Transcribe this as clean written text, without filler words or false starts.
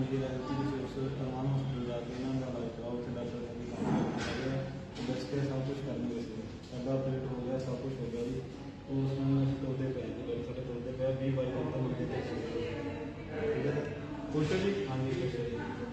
जी राजनीति की उस अरमान हॉस्पिटल जाके इन्होंने इलाज कराओ, उत्थे डॉक्टर ने भी काम दस के सब कुछ करने से साडा ऑपरेट हो गया, सब कुछ हो गया जी। उस समय तुरते पे जी, बड़े छोटे तुरते पे 20 22 दिन तक मुझे ठीक है सर। खुश हो जी? हाँ जी खुश हो जी।